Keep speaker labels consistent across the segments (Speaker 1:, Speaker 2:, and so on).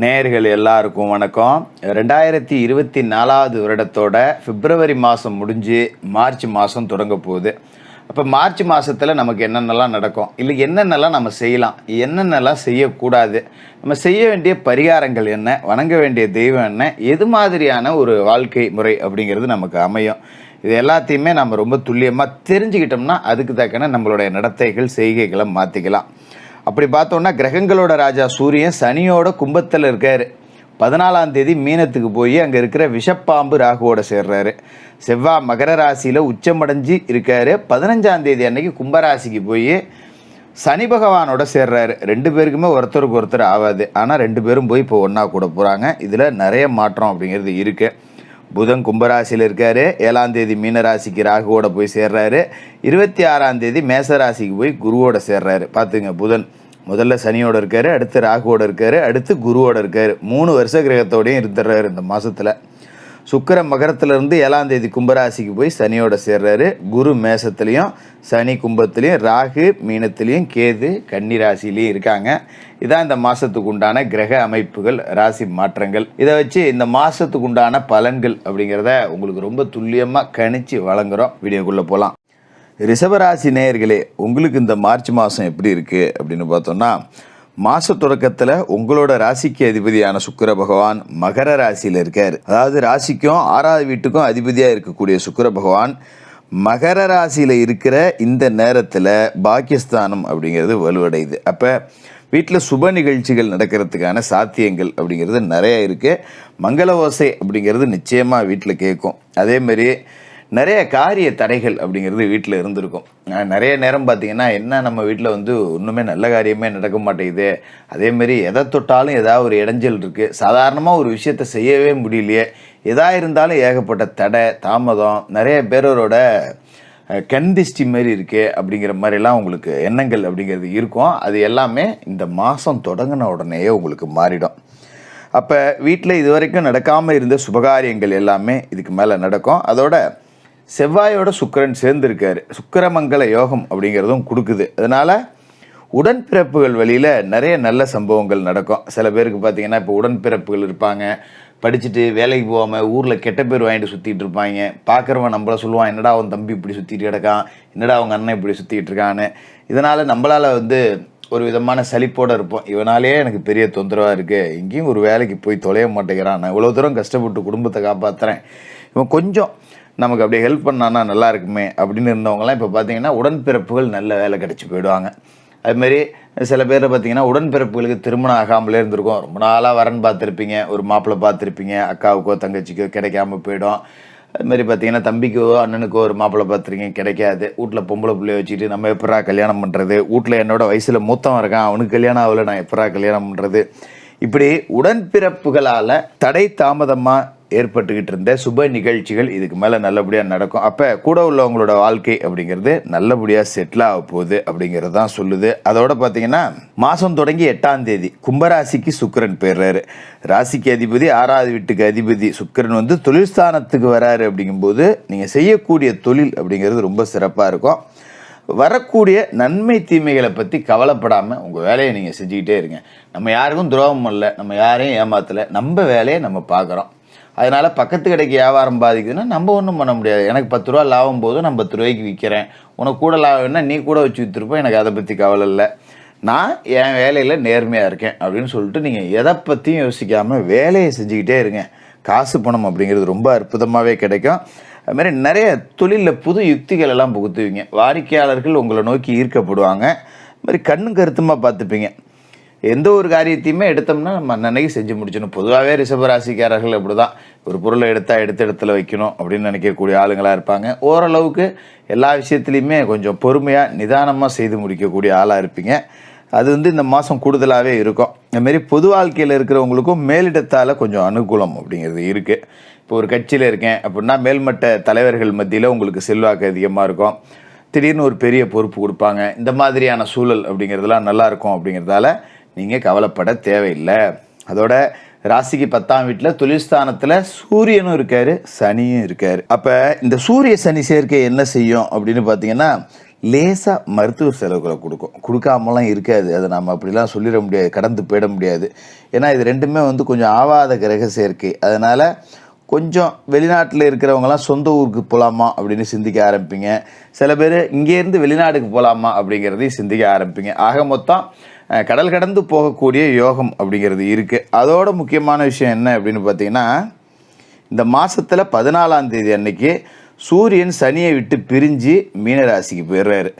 Speaker 1: நேயர்கள் எல்லாருக்கும் வணக்கம். 2024வது வருடத்தோட பிப்ரவரி மாதம் முடிஞ்சு மார்ச் மாதம் தொடங்க போகுது. அப்போ மார்ச் மாதத்தில் நமக்கு என்னென்னலாம் நடக்கும், இல்லை என்னென்னலாம் நம்ம செய்யலாம், என்னென்னலாம் செய்யக்கூடாது, நம்ம செய்ய வேண்டிய பரிகாரங்கள் என்ன, வணங்க வேண்டிய தெய்வம் என்ன, எது மாதிரியான ஒரு வாழ்க்கை முறை அப்படிங்கிறது நமக்கு அமையும். இது எல்லாத்தையுமே நம்ம ரொம்ப துல்லியமாக தெரிஞ்சுக்கிட்டோம்னா அதுக்கு தக்கன நம்மளுடைய நடத்தைகள் செய்கைகளை மாற்றிக்கலாம். அப்படி பார்த்தோன்னா கிரகங்களோட ராஜா சூரியன் சனியோட கும்பத்தில் இருக்கார். 14ஆம் தேதி மீனத்துக்கு போய் அங்கே இருக்கிற விஷப்பாம்பு ராகுவோட சேர்றாரு. செவ்வாய் மகர ராசியில் உச்சமடைஞ்சு இருக்கார். 15ஆம் தேதி அன்னைக்கு கும்பராசிக்கு போய் சனி பகவானோட சேர்றாரு. 2 பேருக்குமே ஒருத்தருக்கு ஒருத்தர் ஆகாது. ஆனால் 2 பேரும் போய் இப்போ ஒன்றா கூட போகிறாங்க. இதில் நிறைய மாற்றம் அப்படிங்கிறது இருக்குது. புதன் கும்பராசியில் இருக்கார். 7ஆம் தேதி மீனராசிக்கு ராகுவோட போய் சேர்றாரு. 26ஆம் தேதி மேசராசிக்கு போய் குருவோட சேர்றாரு. பார்த்துங்க, புதன் முதல்ல சனியோட இருக்கார், அடுத்து ராகுவோட இருக்கார், அடுத்து குருவோட இருக்கார். 3 வருஷ கிரகத்தோடையும் இருந்துடுறாரு இந்த மாதத்தில். சுக்கிரன் மகரத்துலேருந்து 7ஆம் தேதி கும்பராசிக்கு போய் சனியோட சேர்றாரு. குரு மேசத்துலேயும் சனி கும்பத்துலேயும் ராகு மீனத்துலேயும் கேது கன்னிராசிலையும் இருக்காங்க. இதான் இந்த மாதத்துக்கு உண்டான கிரக அமைப்புகள், ராசி மாற்றங்கள். இதை வச்சு இந்த மாதத்துக்கு உண்டான பலன்கள் அப்படிங்கிறத உங்களுக்கு ரொம்ப துல்லியமாக கணிச்சு வழங்குகிறோம். வீடியோக்குள்ளே போகலாம். ரிஷபராசி நேயர்களே, உங்களுக்கு இந்த மார்ச் மாதம் எப்படி இருக்குது அப்படின்னு பார்த்தோன்னா, மாத தொடக்கத்தில் உங்களோட ராசிக்கு அதிபதியான சுக்கிர பகவான் மகர ராசியில் இருக்கார். அதாவது ராசிக்கும் 6வது வீட்டுக்கும் அதிபதியாக இருக்கக்கூடிய சுக்கிர பகவான் மகர ராசியில் இருக்கிற இந்த நேரத்தில் பாக்கியஸ்தானம் அப்படிங்கிறது வலுவடையுது. அப்போ வீட்டில் சுப நிகழ்ச்சிகள் நடக்கிறதுக்கான சாத்தியங்கள் அப்படிங்கிறது நிறைய இருக்குது. மங்கள ஓசை அப்படிங்கிறது நிச்சயமாக வீட்டில் கேட்கும். அதேமாரி நிறைய காரிய தடைகள் அப்படிங்கிறது வீட்டில் இருந்திருக்கும். நிறைய நேரம் பார்த்திங்கன்னா என்ன நம்ம வீட்டில் ஒன்றுமே நல்ல காரியமே நடக்க மாட்டேங்குது, அதேமாரி எதை தொட்டாலும் ஏதாவது ஒரு இடைஞ்சல் இருக்குது, சாதாரணமாக ஒரு விஷயத்தை செய்யவே முடியலையே, எதாக இருந்தாலும் ஏகப்பட்ட தடை தாமதம், நிறைய பேரோட கண்திஷ்டி மாரி இருக்குது அப்படிங்கிற மாதிரிலாம் உங்களுக்கு எண்ணங்கள் அப்படிங்கிறது இருக்கும். அது எல்லாமே இந்த மாதம் தொடங்கின உடனேயே உங்களுக்கு மாறிடும். அப்போ வீட்டில் இது வரைக்கும் நடக்காமல் இருந்த சுபகாரியங்கள் எல்லாமே இதுக்கு மேலே நடக்கும். அதோட செவ்வாயோட சுக்கிரன் சேர்ந்துருக்காரு. சுக்கிரமங்கல யோகம் அப்படிங்கிறதும் கொடுக்குது. அதனால் உடன்பிறப்புகள் வழியில் நிறைய நல்ல சம்பவங்கள் நடக்கும். சில பேருக்கு பார்த்திங்கன்னா இப்போ உடன்பிறப்புகள் இருப்பாங்க, படிச்சுட்டு வேலைக்கு போகாமல் ஊரில் கெட்ட பேர் வாங்கிட்டு சுற்றிட்டு இருப்பாங்க. பார்க்குறவன் நம்மளை சொல்லுவான், என்னடா அவன் தம்பி இப்படி சுற்றிட்டு கிடக்கான், என்னடா அவங்க அண்ணன் இப்படி சுற்றிக்கிட்டு இருக்கான்னு. இதனால் நம்மளால் ஒரு விதமான சலிப்போடு இருப்போம். இவனாலே எனக்கு பெரிய தொந்தரவாக இருக்குது, எங்கேயும் ஒரு வேலைக்கு போய் தொலைய மாட்டேங்கிறான், நான் இவ்வளோ தூரம் கஷ்டப்பட்டு குடும்பத்தை காப்பாற்றுறேன், இவன் கொஞ்சம் நமக்கு அப்படியே ஹெல்ப் பண்ணானா நல்லா இருக்குமே அப்படின்னு இருந்தவங்களாம் இப்போ பார்த்தீங்கன்னா உடன்பிறப்புகள் நல்ல வேலை கிடச்சி போயிடுவாங்க. அதுமாரி சில பேர் பார்த்திங்கன்னா உடன்பிறப்புகளுக்கு திருமணம் ஆகாமலே இருந்திருக்கும். ரொம்ப நாளாக வரன் பார்த்துருப்பீங்க, ஒரு மாப்பிள்ளை பார்த்துருப்பீங்க, அக்காவுக்கோ தங்கச்சிக்கோ கிடைக்காம போயிடும். அதுமாரி பார்த்திங்கன்னா தம்பிக்கோ அண்ணனுக்கோ ஒரு மாப்பிள்ளை பார்த்துருக்கீங்க, கிடைக்காது. வீட்டில் பொம்பளை பிள்ளைய வச்சுக்கிட்டு நம்ம எப்படா கல்யாணம் பண்ணுறது, வீட்டில் என்னோட வயசில் மூத்தவன் இருக்கான், அவனுக்கு கல்யாணம் ஆகலை, நான் எப்படா கல்யாணம் பண்ணுறது, இப்படி உடன்பிறப்புகளால் தடை தாமதமாக ஏற்பட்டுக்கிட்டு இருந்த சுப நிகழ்ச்சிகள் இதுக்கு மேலே நல்லபடியாக நடக்கும். அப்போ கூட உள்ளவங்களோட வாழ்க்கை அப்படிங்கிறது நல்லபடியாக செட்டில் ஆக போகுது அப்படிங்கிறது தான் சொல்லுது. அதோட பார்த்தீங்கன்னா மாதம் தொடங்கி 8ஆம் தேதி கும்பராசிக்கு சுக்கிரன் போயிடுறாரு. ராசிக்கு அதிபதி 6வது வீட்டுக்கு அதிபதி சுக்கிரன் தொழில் ஸ்தானத்துக்கு வராரு. அப்படிங்கும்போது நீங்கள் செய்யக்கூடிய தொழில் அப்படிங்கிறது ரொம்ப சிறப்பாக இருக்கும். வரக்கூடிய நன்மை தீமைகளை பற்றி கவலைப்படாமல் உங்கள் வேலையை நீங்கள் செஞ்சுக்கிட்டே இருங்க. நம்ம யாருக்கும் துரோகம் பண்ணல, நம்ம யாரையும் ஏமாற்றலை, நம்ம வேலையை நம்ம பார்க்குறோம். அதனால் பக்கத்து கடைக்கு வியாபாரம் பாதிக்குதுன்னா நம்ம ஒன்றும் பண்ண முடியாது. எனக்கு 10 ரூபா லாபம் போதும், நான் 10 ரூபாய்க்கு விற்கிறேன், உனக்கு கூட லாபம் வேணா நீ கூட வச்சு விற்றுருப்போம், எனக்கு அதை பற்றி கவலை இல்லை, நான் என் வேலையில் நேர்மையாக இருக்கேன் அப்படின்னு சொல்லிட்டு நீங்கள் எதை பற்றியும் யோசிக்காமல் வேலையை செஞ்சுக்கிட்டே இருங்க. காசு பணம் அப்படிங்கிறது ரொம்ப அற்புதமாகவே கிடைக்கும். அதுமாதிரி நிறைய தொழிலில் புது யுக்திகள் எல்லாம் புகுத்துவீங்க. வாடிக்கையாளர்கள் உங்களை நோக்கி ஈர்க்கப்படுவாங்க. இதுமாதிரி கண்ணும் கருத்துமாக பார்த்துப்பீங்க. எந்த ஒரு காரியத்தையுமே எடுத்தோம்னா நம்ம அன்னைக்கு செஞ்சு முடிச்சணும். பொதுவாகவே ரிஷபராசிக்காரர்கள் அப்படி தான், ஒரு பொருளை எடுத்த இடத்துல வைக்கணும் அப்படின்னு நினைக்கக்கூடிய ஆளுங்களாக இருப்பாங்க. ஓரளவுக்கு எல்லா விஷயத்துலையுமே கொஞ்சம் பொறுமையாக நிதானமாக செய்து முடிக்கக்கூடிய ஆளாக இருப்பீங்க. அது இந்த மாதம் கூடுதலாகவே இருக்கும். அதுமாரி பொது வாழ்க்கையில் இருக்கிறவங்களுக்கும் மேலிடத்தால் கொஞ்சம் அனுகூலம் அப்படிங்கிறது இருக்குது. இப்போ ஒரு கட்சியில் இருக்கேன் அப்படின்னா மேல்மட்ட தலைவர்கள் மத்தியில் உங்களுக்கு செல்வாக்கு அதிகமாக இருக்கும். திடீர்னு ஒரு பெரிய பொறுப்பு கொடுப்பாங்க. இந்த மாதிரியான சூழல் அப்படிங்கிறதுலாம் நல்லாயிருக்கும். அப்படிங்கிறதால நீங்கள் கவலைப்பட தேவையில்லை. அதோட ராசிக்கு 10ஆம் வீட்டில் தொழில்ஸ்தானத்தில் சூரியனும் இருக்கார், சனியும் இருக்கார். அப்போ இந்த சூரிய சனி சேர்க்கை என்ன செய்யும் அப்படின்னு பார்த்தீங்கன்னா, லேசாக மருத்துவ செலவுகளை கொடுக்காமலாம் இருக்காது. அதை நம்ம அப்படிலாம் சொல்லிட முடியாது, கடந்து போயிட முடியாது. ஏன்னா இது ரெண்டுமே கொஞ்சம் ஆவாத கிரக சேர்க்கை. அதனால் கொஞ்சம் வெளிநாட்டில் இருக்கிறவங்கலாம் சொந்த ஊருக்கு போகலாமா அப்படின்னு சிந்திக்க ஆரம்பிப்பீங்க. சில பேர் இங்கேருந்து வெளிநாட்டுக்கு போகலாமா அப்படிங்கிறதையும் சிந்திக்க ஆரம்பிப்பீங்க. ஆக மொத்தம் கடல் கடந்து போகக்கூடிய யோகம் அப்படிங்கிறது இருக்குது. அதோட முக்கியமான விஷயம் என்ன அப்படின்னு பார்த்தீங்கன்னா, இந்த மாதத்தில் 14ஆம் தேதி அன்னைக்கு சூரியன் சனியை விட்டு பிரிஞ்சு மீனராசிக்கு போயிடுறாரு.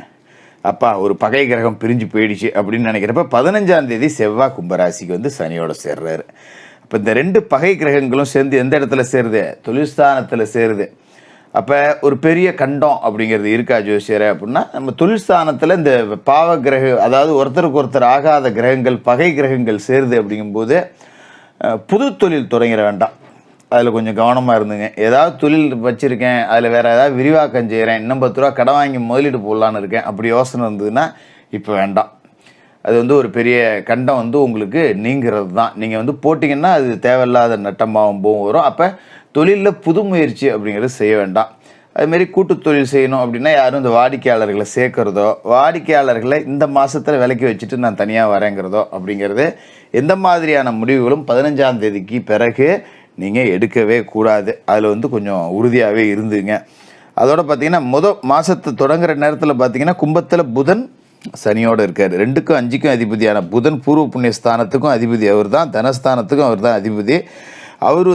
Speaker 1: அப்பா ஒரு பகை கிரகம் பிரிஞ்சு போயிடுச்சு அப்படின்னு நினைக்கிறப்ப 15ஆம் தேதி செவ்வாய் கும்பராசிக்கு சனியோட சேர்றாரு. அப்போ இந்த 2 பகை கிரகங்களும் சேர்ந்து எந்த இடத்துல சேருது? தொழில் ஸ்தானத்தில் சேருது. அப்போ ஒரு பெரிய கண்டம் அப்படிங்கிறது இருக்கா ஜோசியரை அப்படின்னா, நம்ம தொழில் ஸ்தானத்தில் இந்த பாவ கிரக, அதாவது ஒருத்தருக்கு ஒருத்தர் ஆகாத கிரகங்கள், பகை கிரகங்கள் சேருது. அப்படிங்கும்போது புது தொழில் தொடங்கிட வேண்டாம், அதில் கொஞ்சம் கவனமாக இருந்துங்க. ஏதாவது தொழில் வச்சுருக்கேன், அதில் வேறு ஏதாவது விரிவாக்கம் செய்கிறேன், இன்னும் 10 ரூபா கடன் வாங்கி முதலீடு போடலான்னு இருக்கேன், அப்படி யோசனை இருந்ததுன்னா இப்போ வேண்டாம். அது ஒரு பெரிய கண்டம் உங்களுக்கு நீங்கிறது தான். நீங்கள் போட்டிங்கன்னா அது தேவையில்லாத நட்டமாகவும் போகும் வரும். அப்போ தொழிலில் புது முயற்சி அப்படிங்கிறது செய்ய வேண்டாம். அதுமாரி கூட்டு தொழில் செய்யணும் அப்படின்னா யாரும் இந்த வாடிக்கையாளர்களை சேர்க்குறதோ, வாடிக்கையாளர்களை இந்த மாதத்தில் விலைக்கு வச்சுட்டு நான் தனியாக வரேங்கிறதோ அப்படிங்கிறது எந்த மாதிரியான முடிவுகளும் 15ஆம் தேதிக்கு பிறகு நீங்கள் எடுக்கவே கூடாது. அதில் கொஞ்சம் உறுதியாகவே இருந்துங்க. அதோடு பார்த்திங்கன்னா மாதத்தை தொடங்குகிற நேரத்தில் பார்த்திங்கன்னா கும்பத்தில் புதன் சனியோடு இருக்கார். 2க்கும் 5க்கும் அதிபதியான புதன் பூர்வ புண்ணிய ஸ்தானத்துக்கும் அதிபதி அவர் தான், தனஸ்தானத்துக்கும் அவர் தான் அதிபதி. அவர்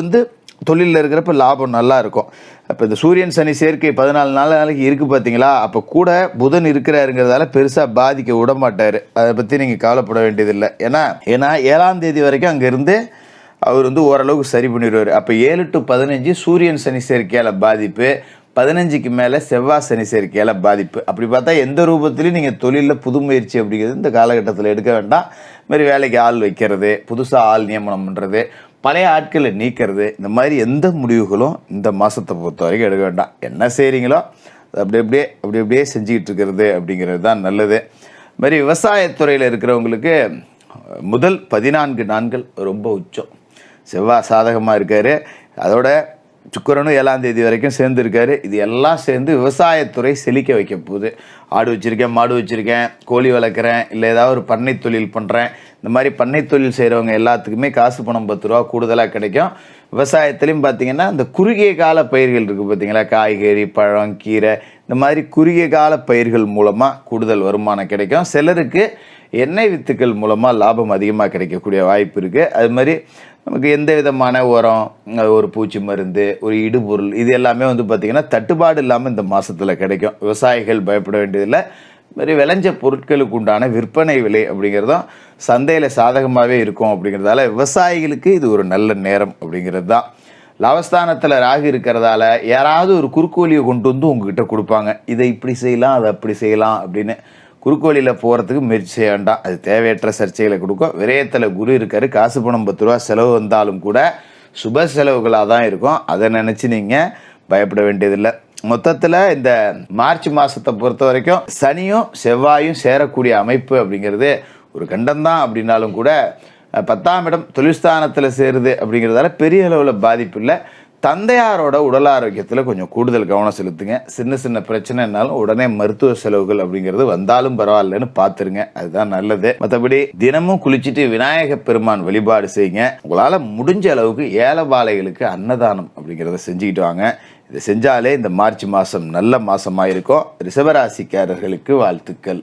Speaker 1: தொழிலில் இருக்கிறப்ப லாபம் நல்லா இருக்கும். அப்போ இந்த சூரியன் சனி சேர்க்கை 14 நாளைக்கு இருக்குது பார்த்தீங்களா, அப்போ கூட புதன் இருக்கிறாருங்கிறதால பெருசாக பாதிக்க விட மாட்டார். அதை பற்றி நீங்கள் கவலைப்பட வேண்டியதில்லை. ஏன்னா 7ஆம் தேதி வரைக்கும் அங்கேருந்து அவர் ஓரளவுக்கு சரி பண்ணிடுவார். அப்போ 7 to 15 சூரியன் சனி சேர்க்கையால் பாதிப்பு, 15க்கு மேலே செவ்வாய் சனி சேர்க்கையால் பாதிப்பு. அப்படி பார்த்தா எந்த ரூபத்துலையும் நீங்கள் தொழிலில் புது முயற்சி அப்படிங்கிறது இந்த காலகட்டத்தில் எடுக்க வேண்டாம். இதுமாதிரி வேலைக்கு ஆள் வைக்கிறது, புதுசாக ஆள் நியமனம் பண்ணுறது, பழைய ஆட்களை நீக்கிறது, இந்த மாதிரி எந்த முடிவுகளும் இந்த மாதத்தை பொறுத்த வரைக்கும் எடுக்க வேண்டாம். என்ன செய்கிறீங்களோ அது அப்படி அப்படியே செஞ்சுக்கிட்டு இருக்கிறது அப்படிங்கிறது தான் நல்லது. இதுமாதிரி விவசாயத்துறையில் இருக்கிறவங்களுக்கு முதல் 14 நாட்கள் ரொம்ப உச்சம். செவ்வாய் சாதகமாக இருக்கார். அதோட சுக்கிரனும் 7ஆம் தேதி வரைக்கும் சேர்ந்துருக்காரு. இது எல்லாம் சேர்ந்து விவசாயத்துறை செழிக்க வைக்க போகுது. ஆடு வச்சுருக்கேன், மாடு வச்சுருக்கேன், கோழி வளர்க்குறேன், இல்லை ஏதாவது ஒரு பண்ணை தொழில் பண்ணுறேன், இந்த மாதிரி பண்ணை தொழில் செய்கிறவங்க எல்லாத்துக்குமே காசு பணம் 10 ரூபா கூடுதலாக கிடைக்கும். விவசாயத்துலேயும் பார்த்திங்கன்னா இந்த குறுகிய கால பயிர்கள் இருக்குது பார்த்திங்களா, காய்கறி, பழம், கீரை, இந்த மாதிரி குறுகிய கால பயிர்கள் மூலமாக கூடுதல் வருமானம் கிடைக்கும். சிலருக்கு எண்ணெய் வித்துக்கள் மூலமாக லாபம் அதிகமாக கிடைக்கக்கூடிய வாய்ப்பு இருக்குது. அது மாதிரி நமக்கு எந்த விதமான உரம், ஒரு பூச்சி மருந்து, ஒரு இடுபொருள், இது எல்லாமே பார்த்திங்கன்னா தட்டுப்பாடு இல்லாமல் இந்த மாதத்தில் கிடைக்கும். விவசாயிகள் பயப்பட வேண்டியதில்லை. மாதிரி விளைஞ்ச பொருட்களுக்கு உண்டான விற்பனை விலை அப்படிங்கிறதும் சந்தையில் சாதகமாகவே இருக்கும். அப்படிங்கிறதால விவசாயிகளுக்கு இது ஒரு நல்ல நேரம் அப்படிங்கிறது தான். லாபஸ்தானத்தில் ராகு இருக்கிறதால யாராவது ஒரு குறுக்கோலியை கொண்டு உங்ககிட்ட கொடுப்பாங்க, இதை இப்படி செய்யலாம், அதை அப்படி செய்யலாம் அப்படின்னு. குறுக்கோலியில் போகிறதுக்கு முயற்சி செய்ய வேண்டாம், அது தேவையற்ற சர்ச்சைகளை கொடுக்கும். விரயத்தில் குரு இருக்கார். காசு பணம் 10 ரூபா செலவு வந்தாலும் கூட சுப செலவுகளாக தான் இருக்கும். அதை நினச்சி நீங்கள் பயப்பட வேண்டியதில்லை. மொத்தத்தில் இந்த மார்ச் மாதத்தை பொறுத்த வரைக்கும் சனியும் செவ்வாயும் சேரக்கூடிய அமைப்பு அப்படிங்கிறது ஒரு கண்டம்தான். அப்படின்னாலும் கூட 10ஆம் இடம் தொழில்ஸ்தானத்தில் சேருது அப்படிங்கிறதால பெரிய அளவில் பாதிப்பு இல்லை. தந்தையாரோட உடல் ஆரோக்கியத்தில் கொஞ்சம் கூடுதல் கவனம் செலுத்துங்க. சின்ன சின்ன பிரச்சனைனாலும் உடனே மருத்துவ செலவுகள் அப்படிங்கிறது வந்தாலும் பரவாயில்லன்னு பார்த்துருங்க, அதுதான் நல்லது. மற்றபடி தினமும் குளிச்சுட்டு விநாயக பெருமான் வழிபாடு செய்யுங்க. உங்களால் முடிஞ்ச அளவுக்கு ஏழைபாளைகளுக்கு அன்னதானம் அப்படிங்கிறத செஞ்சுக்கிட்டு வாங்க. இதை செஞ்சாலே இந்த மார்ச் மாதம் நல்ல மாதமாக இருக்கும். ரிஷபராசிக்காரர்களுக்கு வாழ்த்துக்கள்.